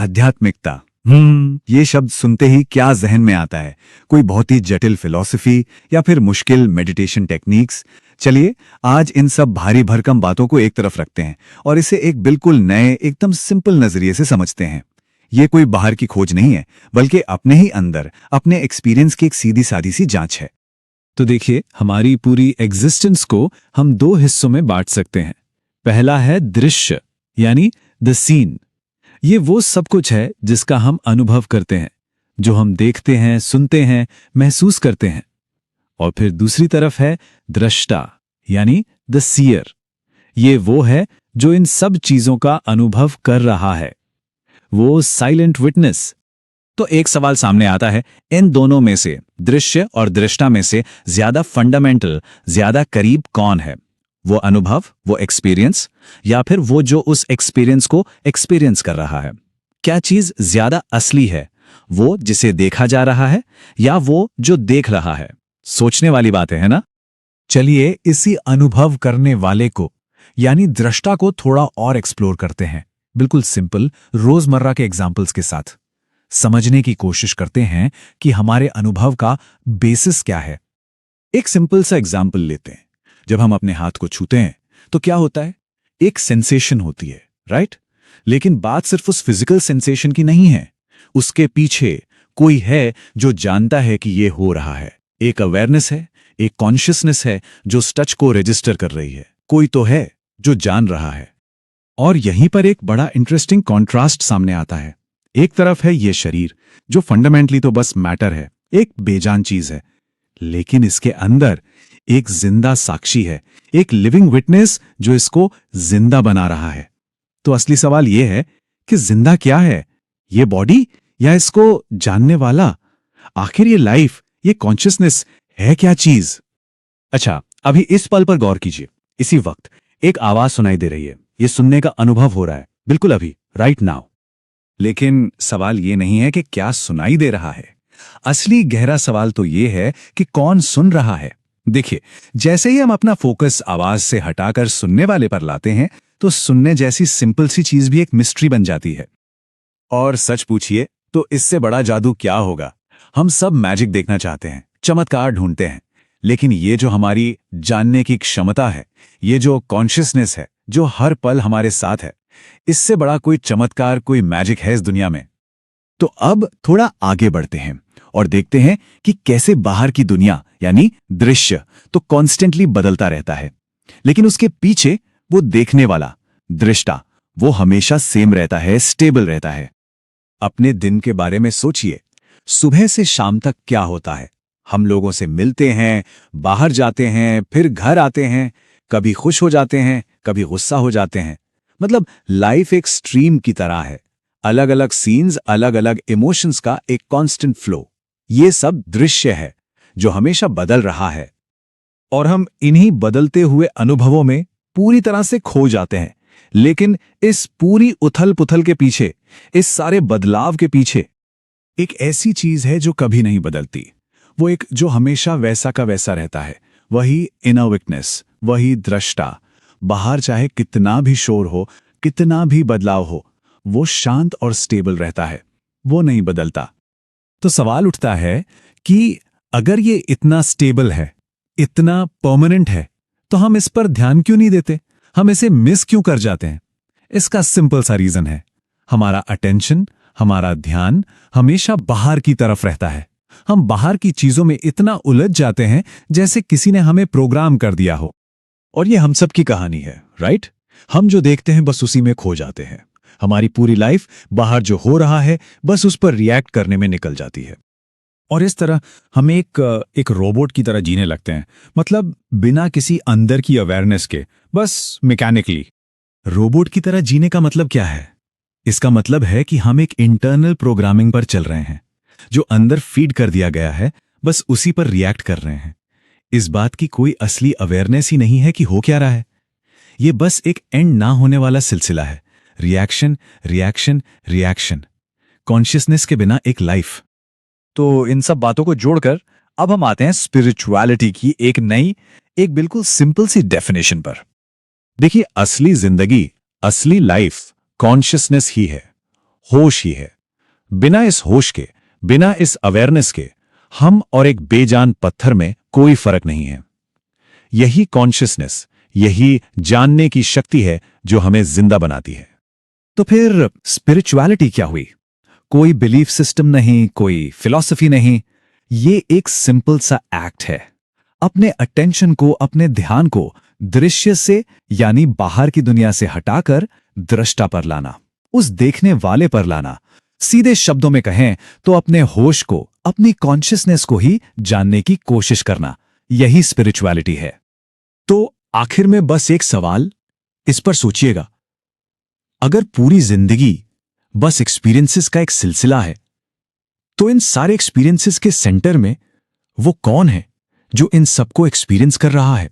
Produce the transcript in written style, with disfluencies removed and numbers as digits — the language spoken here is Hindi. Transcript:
आध्यात्मिकता। ये शब्द सुनते ही क्या जहन में आता है? कोई बहुत ही जटिल फिलॉसफी या फिर मुश्किल मेडिटेशन टेक्निक्स? चलिए आज इन सब भारी भरकम बातों को एक तरफ रखते हैं और इसे एक बिल्कुल नए, एकदम सिंपल नजरिए से समझते हैं। ये कोई बाहर की खोज नहीं है, बल्कि अपने ही अंदर, अपने एक्सपीरियंस की एक सीधी सादी सी जांच है। तो देखिए, हमारी पूरी एग्जिस्टेंस को हम दो हिस्सों में बांट सकते हैं। पहला है दृश्य, यानी द सीन। ये वो सब कुछ है जिसका हम अनुभव करते हैं, जो हम देखते हैं, सुनते हैं, महसूस करते हैं। और फिर दूसरी तरफ है दृष्टा, यानी द सीयर। ये वो है जो इन सब चीजों का अनुभव कर रहा है, वो साइलेंट विटनेस। तो एक सवाल सामने आता है, इन दोनों में से, दृश्य और दृष्टा में से ज्यादा फंडामेंटल, ज्यादा करीब कौन है? वो अनुभव, वो एक्सपीरियंस, या फिर वो जो उस एक्सपीरियंस को एक्सपीरियंस कर रहा है? क्या चीज ज्यादा असली है, वो जिसे देखा जा रहा है या वो जो देख रहा है? सोचने वाली बात है ना? चलिए इसी अनुभव करने वाले को, यानी दृष्टा को, थोड़ा और एक्सप्लोर करते हैं, बिल्कुल सिंपल रोजमर्रा के एग्जाम्पल्स के साथ। समझने की कोशिश करते हैं कि हमारे अनुभव का बेसिस क्या है। एक सिंपल सा एग्जाम्पल लेते हैं। जब हम अपने हाथ को छूते हैं तो क्या होता है? एक सेंसेशन होती है, राइट? लेकिन बात सिर्फ उस फिजिकल सेंसेशन की नहीं है। उसके पीछे कोई है जो जानता है कि ये हो रहा है। एक अवेयरनेस है, एक कॉन्शियसनेस है जो उस टच को रजिस्टर कर रही है। कोई तो है जो जान रहा है। और यहीं पर एक बड़ा इंटरेस्टिंग कॉन्ट्रास्ट सामने आता है। एक तरफ है ये शरीर जो फंडामेंटली तो बस मैटर है, एक बेजान चीज है, लेकिन इसके अंदर एक जिंदा साक्षी है, एक लिविंग विटनेस जो इसको जिंदा बना रहा है। तो असली सवाल यह है कि जिंदा क्या है, ये बॉडी या इसको जानने वाला? आखिर ये लाइफ, ये कॉन्शियसनेस है क्या चीज? अच्छा, अभी इस पल पर गौर कीजिए। इसी वक्त एक आवाज सुनाई दे रही है, ये सुनने का अनुभव हो रहा है, बिल्कुल अभी, राइट नाउ। लेकिन सवाल ये नहीं है कि क्या सुनाई दे रहा है। असली गहरा सवाल तो ये है कि कौन सुन रहा है। देखिए, जैसे ही हम अपना फोकस आवाज से हटाकर सुनने वाले पर लाते हैं, तो सुनने जैसी सिंपल सी चीज भी एक मिस्ट्री बन जाती है। और सच पूछिए तो इससे बड़ा जादू क्या होगा? हम सब मैजिक देखना चाहते हैं, चमत्कार ढूंढते हैं, लेकिन ये जो हमारी जानने की क्षमता है, ये जो कॉन्शियसनेस है जो हर पल हमारे साथ है, इससे बड़ा कोई चमत्कार, कोई मैजिक है इस दुनिया में? तो अब थोड़ा आगे बढ़ते हैं और देखते हैं कि कैसे बाहर की दुनिया, यानी दृश्य, तो कॉन्स्टेंटली बदलता रहता है, लेकिन उसके पीछे वो देखने वाला, दृष्टा, वो हमेशा सेम रहता है, स्टेबल रहता है। अपने दिन के बारे में सोचिए। सुबह से शाम तक क्या होता है? हम लोगों से मिलते हैं, बाहर जाते हैं, फिर घर आते हैं, कभी खुश हो जाते हैं, कभी गुस्सा हो जाते हैं। मतलब लाइफ एक स्ट्रीम की तरह है, अलग अलग सीन्स, अलग अलग इमोशंस का एक कांस्टेंट फ्लो। ये सब दृश्य है जो हमेशा बदल रहा है, और हम इन्हीं बदलते हुए अनुभवों में पूरी तरह से खो जाते हैं। लेकिन इस पूरी उथल पुथल के पीछे, इस सारे बदलाव के पीछे एक ऐसी चीज है जो कभी नहीं बदलती। वो एक जो हमेशा वैसा का वैसा रहता है, वही इनर विटनेस, वही दृष्टा। बाहर चाहे कितना भी शोर हो, कितना भी बदलाव हो, वो शांत और स्टेबल रहता है, वो नहीं बदलता। तो सवाल उठता है कि अगर ये इतना स्टेबल है, इतना परमानेंट है, तो हम इस पर ध्यान क्यों नहीं देते? हम इसे मिस क्यों कर जाते हैं? इसका सिंपल सा रीजन है, हमारा अटेंशन, हमारा ध्यान हमेशा बाहर की तरफ रहता है। हम बाहर की चीजों में इतना उलझ जाते हैं जैसे किसी ने हमें प्रोग्राम कर दिया हो। और ये हम सब की कहानी है, राइट? हम जो देखते हैं बस उसी में खो जाते हैं। हमारी पूरी लाइफ बाहर जो हो रहा है बस उस पर रिएक्ट करने में निकल जाती है। और इस तरह हम एक रोबोट की तरह जीने लगते हैं, मतलब बिना किसी अंदर की अवेयरनेस के, बस मैकेनिकली। रोबोट की तरह जीने का मतलब क्या है? इसका मतलब है कि हम एक इंटरनल प्रोग्रामिंग पर चल रहे हैं, जो अंदर फीड कर दिया गया है, बस उसी पर रिएक्ट कर रहे हैं। इस बात की कोई असली अवेयरनेस ही नहीं है कि हो क्या रहा है। ये बस एक एंड ना होने वाला सिलसिला है, रिएक्शन, रिएक्शन, रिएक्शन, कॉन्शियसनेस के बिना एक लाइफ। तो इन सब बातों को जोड़कर अब हम आते हैं स्पिरिचुअलिटी की एक नई, एक बिल्कुल सिंपल सी डेफिनेशन पर। देखिए, असली जिंदगी, असली लाइफ कॉन्शियसनेस ही है, होश ही है। बिना इस होश के, बिना इस अवेयरनेस के, हम और एक बेजान पत्थर में कोई फर्क नहीं है। यही कॉन्शियसनेस, यही जानने की शक्ति है जो हमें जिंदा बनाती है। तो फिर स्पिरिचुअलिटी क्या हुई? कोई बिलीफ सिस्टम नहीं, कोई फिलॉसफी नहीं, ये एक सिंपल सा एक्ट है। अपने अटेंशन को, अपने ध्यान को दृश्य से यानी बाहर की दुनिया से हटाकर दृष्टा पर लाना, उस देखने वाले पर लाना। सीधे शब्दों में कहें तो अपने होश को, अपनी कॉन्शियसनेस को ही जानने की कोशिश करना, यही स्पिरिचुअलिटी है। तो आखिर में बस एक सवाल, इस पर सोचिएगा। अगर पूरी जिंदगी बस एक्सपीरियंसेस का एक सिलसिला है, तो इन सारे एक्सपीरियंसेस के सेंटर में वो कौन है जो इन सबको एक्सपीरियंस कर रहा है?